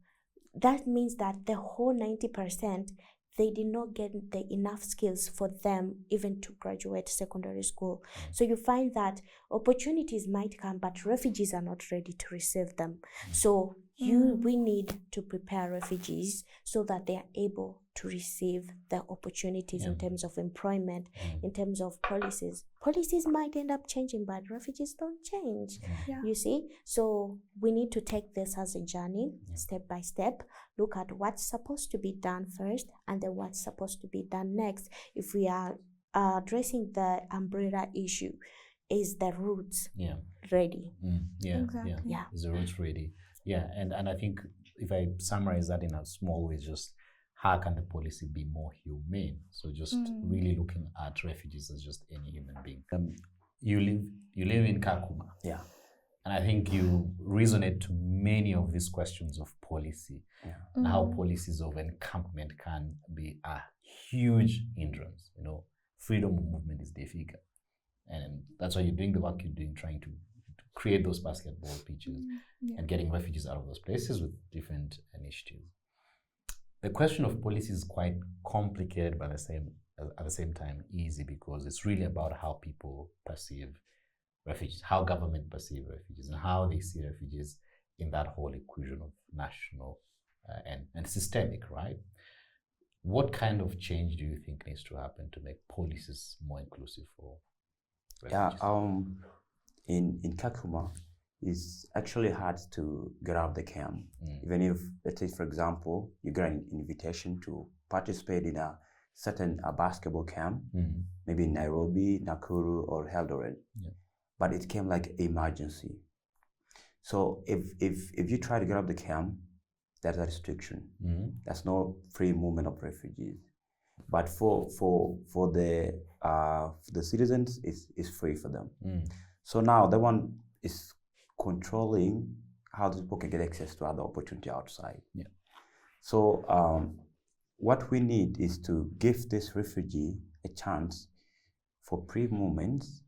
That means that the whole 90%, they did not get the enough skills for them even to graduate secondary school. So you find that opportunities might come, but refugees are not ready to receive them. So we need to prepare refugees so that they are able to receive the opportunities Yeah. in terms of employment, Mm. in terms of policies. Policies might end up changing, but refugees don't change. Yeah. You see? So we need to take this as a journey, step by step, look at what's supposed to be done first and then what's supposed to be done next. If we are addressing the umbrella issue, is the roots Yeah. ready? Yeah. Exactly. Yeah. Yeah. Is the roots ready? Yeah. And I think if I summarize that in a small way, just how can the policy be more humane? So just really looking at refugees as just any human being. You live in Kakuma. Yeah. And I think you resonate to many of these questions of policy and how policies of encampment can be a huge hindrance. You know, freedom of movement is difficult. And that's why you're doing the work you're doing, trying to create those basketball pitches and getting refugees out of those places with different initiatives. The question of policy is quite complicated, but at the same time easy, because it's really about how people perceive refugees, how government perceive refugees, and how they see refugees in that whole equation of national and systemic, right? What kind of change do you think needs to happen to make policies more inclusive for refugees? Yeah, in Kakuma, it's actually hard to get out of the camp. Even if, let's say, for example, you get an invitation to participate in a certain basketball camp, maybe in Nairobi, Nakuru, or Eldoret. Yeah. But it came like emergency. So if you try to get out of the camp, there's a restriction. There's no free movement of refugees. But for the citizens, it's free for them. So now that one is controlling how the people can get access to other opportunity outside. Yeah. So what we need is to give this refugee a chance for free movements,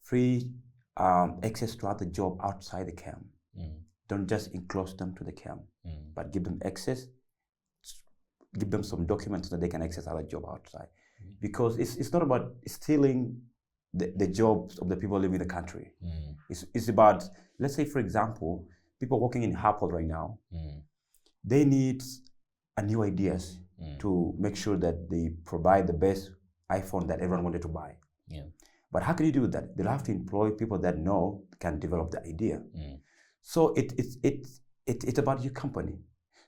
free access to other job outside the camp. Don't just enclose them to the camp, but give them access, give them some documents so that they can access other job outside. Because it's not about stealing the jobs of the people living in the country. It's about, let's say, for example, people working in Apple right now, they need new ideas to make sure that they provide the best iPhone that everyone wanted to buy. Yeah. But how can you do that? They'll have to employ people that can develop the idea. So it's about your company.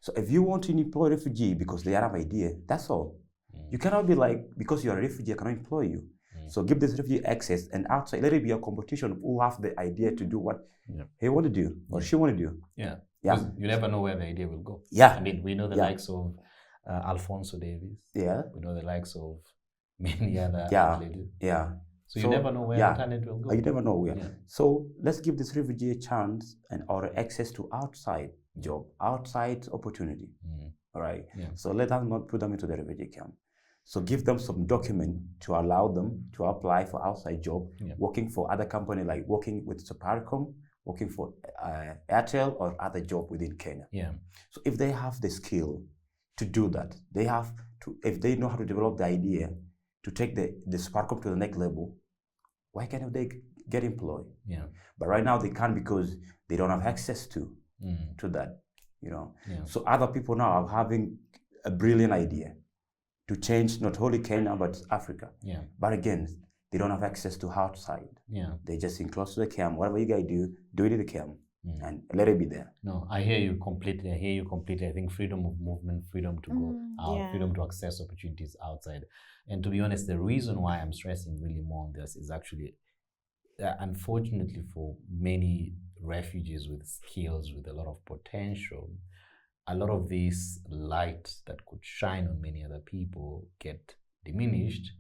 So if you want to employ a refugee because they have an idea, that's all. You cannot be like, because you're a refugee, I cannot employ you. So give this refugee access, and outside, let it be a competition of who have the idea to do what he want to do or she want to do. Yeah. Yeah. Because you never know where the idea will go. Yeah. I mean, we know the likes of Alfonso Davis. Yeah. We know the likes of many other Yeah. athletes. Yeah. So you never know where the talent will go. You never know where. Yeah. So let's give this refugee a chance or access to outside job, outside opportunity. All right. Yeah. So let us not put them into the refugee camp. So give them some document to allow them to apply for outside job, working for other company, like working with Safaricom, working for Airtel or other job within Kenya. Yeah. So if they have the skill to do that, they have to, if they know how to develop the idea to take the Safaricom to the next level, why can't they get employed? Yeah. But right now they can't because they don't have access to that, you know. Yeah. So other people now are having a brilliant idea to change not only Kenya but Africa. Yeah. But again, they don't have access to outside. Yeah. They just enclose to the camp. Whatever you guys do it in the camp and let it be there. No, I hear you completely. I think freedom of movement, freedom to go out, freedom to access opportunities outside. And to be honest, the reason why I'm stressing really more on this is actually, unfortunately for many refugees with skills, with a lot of potential, a lot of this light that could shine on many other people get diminished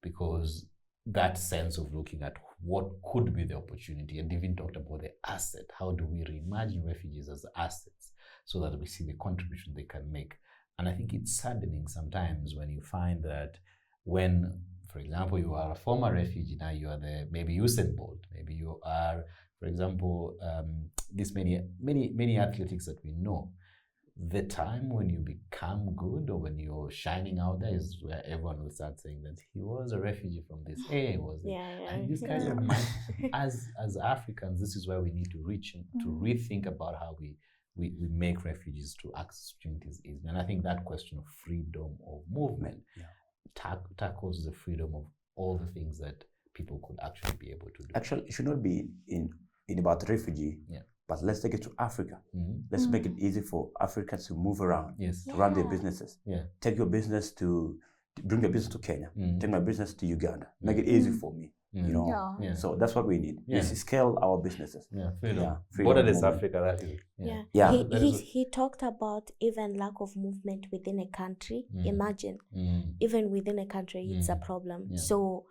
because that sense of looking at what could be the opportunity, and even talked about the asset. How do we reimagine refugees as assets so that we see the contribution they can make? And I think it's saddening sometimes when you find that when, for example, you are a former refugee, now you are maybe Usain Bolt, maybe you are, for example, this many athletics that we know. The time when you become good or when you're shining out there is where everyone will start saying that he was a refugee from this area, was it? And this kind of mind, as Africans, this is where we need to reach in, to rethink about how we we make refugees to access opportunities easy. And I think that question of freedom of movement tackles the freedom of all the things that people could actually be able to do. Actually, it should not be in about refugee, but let's take it to Africa. Let's make it easy for Africans to move around, to run their businesses. Take your business to bring your business to Kenya. Take my business to Uganda. Make it easy for me. You know, so that's what we need. Is scale our businesses. Freedom. Borderless Africa, that is. He talked about even lack of movement within a country. Imagine, even within a country, it's a problem. So,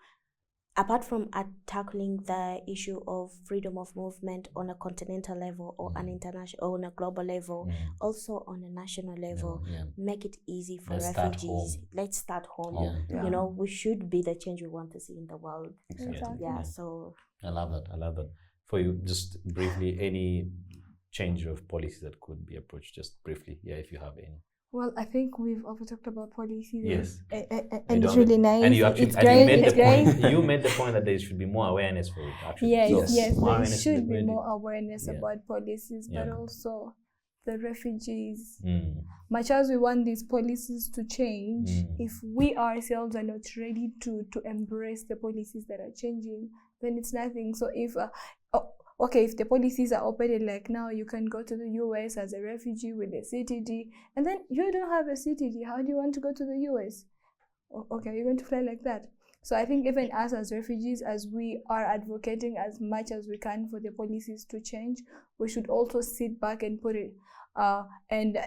apart from tackling the issue of freedom of movement on a continental level or an international or on a global level, also on a national level, make it easy for refugees. Let's start home. You know, we should be the change we want to see in the world. Exactly. So I love that. For you, just briefly, any change of policy that could be approached, just briefly, if you have any. Well, I think we've also talked about policies. Yes. And it's really nice. And you actually it's great. You made the point that there should be more awareness for it, actually. Yes. There should should be more awareness about policies, but also the refugees. Much as we want these policies to change, if we ourselves are not ready to embrace the policies that are changing, then it's nothing. So if if the policies are open, like now you can go to the US as a refugee with a CTD, and then you don't have a CTD, how do you want to go to the US? Okay, you're going to fly like that. So I think even us as refugees, as we are advocating as much as we can for the policies to change, we should also sit back and put it, and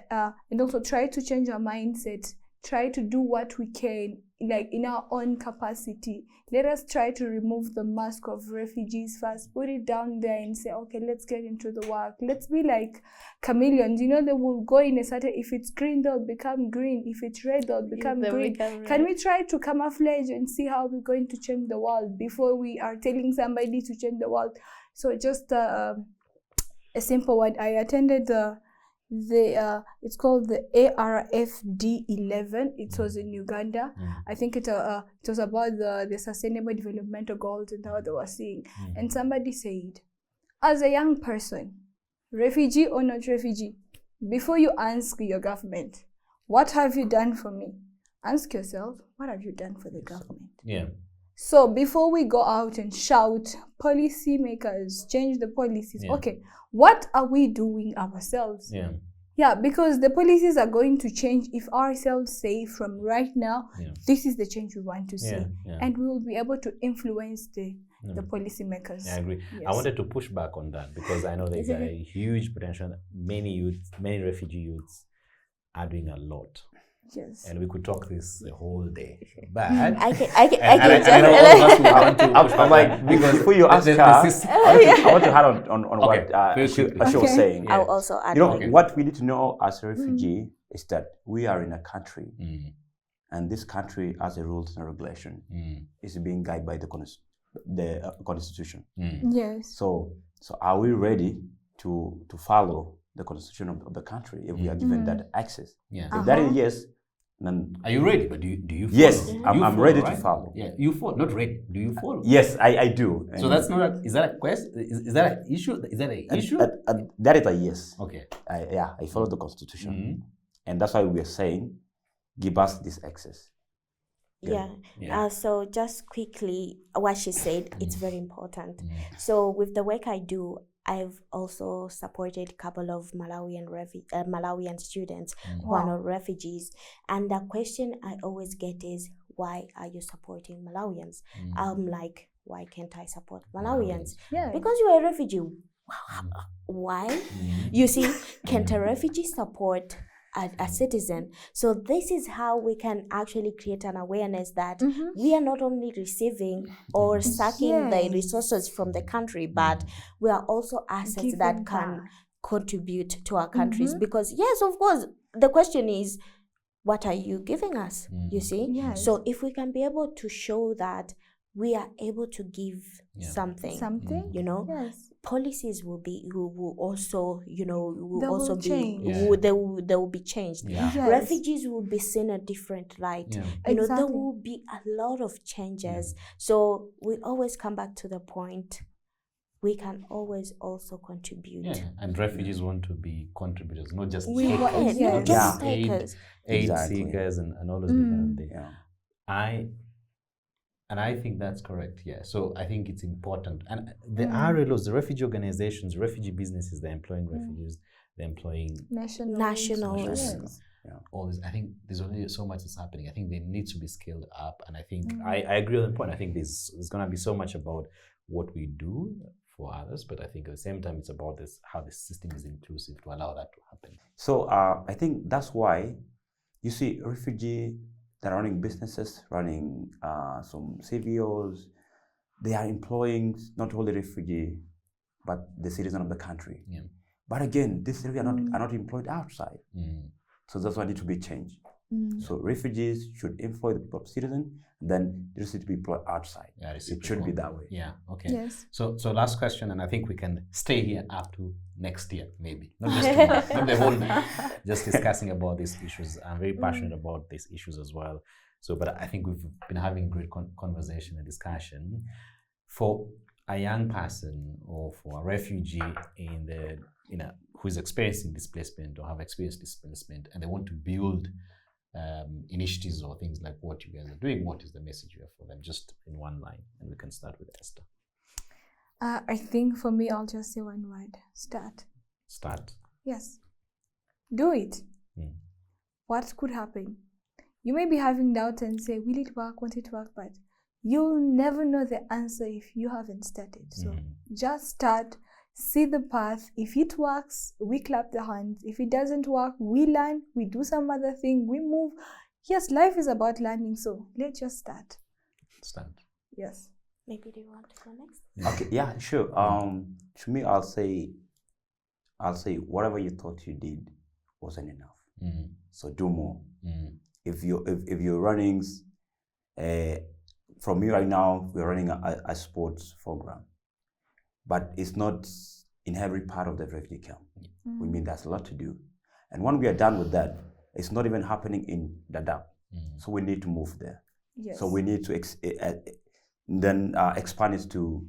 also try to change our mindset, try to do what we can, like in our own capacity. Let us try to remove the mask of refugees first, put it down there and say, okay, let's get into the work. Let's be like chameleons. You know, they will go in a certain, if it's green, they'll become green. If it's red, they'll become green. Can we try to camouflage and see how we're going to change the world before we are telling somebody to change the world? So just a simple one. I attended it's called the ARFD 11. It was in Uganda. I think it was about the sustainable developmental goals and how they were seeing. And somebody said, as a young person, refugee or not refugee, before you ask your government, what have you done for me? Ask yourself, what have you done for the government? So before we go out and shout, policy makers, change the policies. Okay, what are we doing ourselves? Because the policies are going to change if ourselves say from right now, this is the change we want to see. And we will be able to influence the policy makers. I agree. I wanted to push back on that because I know there's a huge potential. Many refugee youths are doing a lot. Yes. And we could talk this the whole day. But I'm like, before you ask her, I want to add on what she was saying. I'll also add. You know, what we need to know as a refugee is that we are in a country, and this country, as a rules and regulation, is being guided by the constitution. Yes. So are we ready to follow the constitution of the country if we are given that access? If that is yes, then are you ready? But do you follow? Yes, I'm ready to follow. You follow, not ready. Do you follow? Yes, I do. So that's not. Is that a question? Is that an issue? Is that an issue? That is a yes. Okay. I follow the constitution, and that's why we are saying, give us this access. So just quickly, what she said, it's very important. So with the work I do, I've also supported a couple of Malawian students who are not refugees. And the question I always get is, why are you supporting Malawians? I'm like, why can't I support Malawians? Because you are a refugee. Why? You see, can't a refugee support a citizen? So this is how we can actually create an awareness that we are not only receiving or sucking the resources from the country, but we are also assets that can contribute to our countries. Because yes, of course, the question is, what are you giving us? You see? So if we can be able to show that we are able to give something, you know, policies will also be changed. Refugees will be seen a different light. You know, there will be a lot of changes. So we always come back to the point, we can always also contribute. Yeah, and refugees want to be contributors, not just We takers, want- Yes, yes. not just Yeah. takers. aid Exactly. seekers and all those different things. Yeah. I think that's correct. Yeah. So I think it's important. And the RLOs, the refugee organizations, refugee businesses, they're employing refugees, they're employing Nationals. Yes. all this. I think there's only so much that's happening. I think they need to be scaled up. And I think I agree on the point. I think there's gonna be so much about what we do for others, but I think at the same time it's about this how the system is inclusive to allow that to happen. So I think that's why you see refugee that are running businesses, running some CVOs, they are employing not only refugee, but the citizen of the country. Yeah. But again, these refugee are not employed outside. Mm. So that's why need to be changed. So refugees should employ the people of citizen, then they need to be employed outside. Yeah, It should be that way. Yeah. Okay. Yes. So last question, and I think we can stay here up to next year, maybe not just tomorrow, not the whole night, just discussing about these issues. I'm very passionate about these issues as well. So, but I think we've been having great conversation and discussion. For a young person or for a refugee in the who is experiencing displacement or have experienced displacement, and they want to build initiatives or things like what you guys are doing, what is the message you have for them, just in one line? And we can start with Esther. I think for me, I'll just say one word: start. Start. Yes. Do it. What could happen? You may be having doubt and say, will it work, won't it work? But you'll never know the answer if you haven't started. So just start, see the path. If it works, we clap the hands. If it doesn't work, we learn, we do some other thing, we move. Yes, life is about learning. So let's just start. Start. Yes. Maybe do you want to go next? Okay, yeah, sure. To me, I'll say whatever you thought you did wasn't enough. So do more. If you're running, from me right now, we're running a sports program, but it's not in every part of the refugee camp. We mean there's a lot to do, and when we are done with that, it's not even happening in Dadaab. So we need to move there. Yes. So we need to expand it to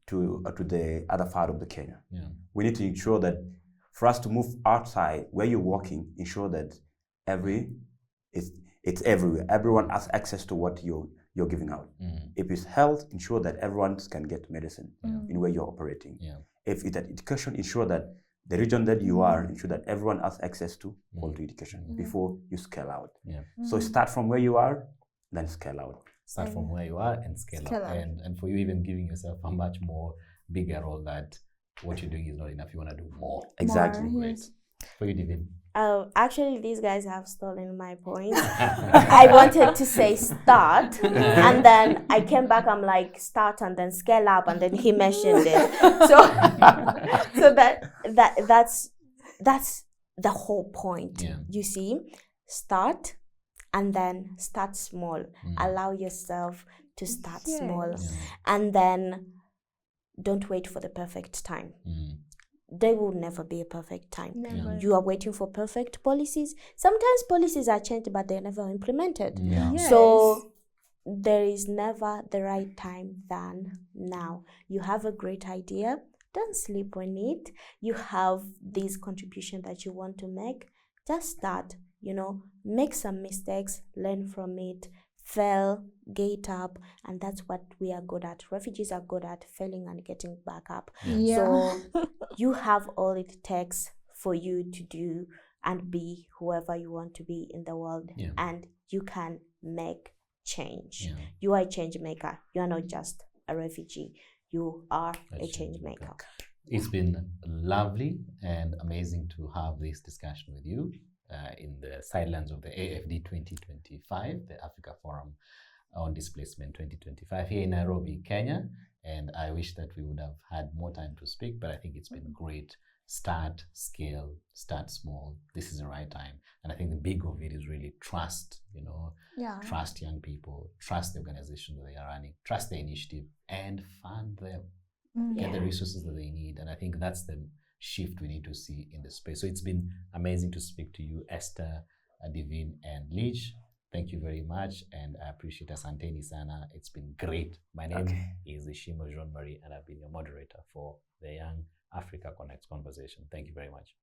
the other part of the Kenya. Yeah. We need to ensure that for us to move outside where you're working, ensure that it's everywhere. Everyone has access to what you're giving out. If it's health, ensure that everyone can get medicine in where you're operating. Yeah. If it's education, ensure that the region that you are, ensure that everyone has access to quality education before you scale out. Yeah. So start from where you are, then scale out. Start from where you are and scale up. And for you, even giving yourself a much more bigger role that what you're doing is not enough. You want to do more. Exactly. More, Great. yes. For you, Divin. Actually, these guys have stolen my point. I wanted to say start, and then I came back. I'm like start and then scale up, and then he mentioned it. So that's the whole point. Yeah. You see, start, and then start small. Allow yourself to start small, and then don't wait for the perfect time. There will never be a perfect time. Never. You are waiting for perfect policies. Sometimes policies are changed, but they're never implemented. Yeah. Yes. So there is never the right time than now. You have a great idea. Don't sleep on it. You have this contribution that you want to make. Just start, make some mistakes, learn from it, fail, get up, and that's what we are good at. Refugees are good at failing and getting back up. Yeah. So you have all it takes for you to do and be whoever you want to be in the world, and you can make change. Yeah. You are a change maker. You are not just a refugee. You are a change maker. It's been lovely and amazing to have this discussion with you in the sidelines of the AFD 2025, the Africa Forum on Displacement 2025 here in Nairobi, Kenya. And I wish that we would have had more time to speak, but I think it's been great. Start, scale, start small. This is the right time. And I think the big of it is really trust, trust young people, trust the organization that they are running, trust the initiative, and fund them. Get the resources that they need. And I think that's the shift we need to see in the space. So it's been amazing to speak to you, Esther, Divin, and Leach. Thank you very much, and I appreciate Asanteni Sana. It's been great. My name is Ishimo Jean-Marie, and I've been your moderator for the Young Africa Connect conversation. Thank you very much.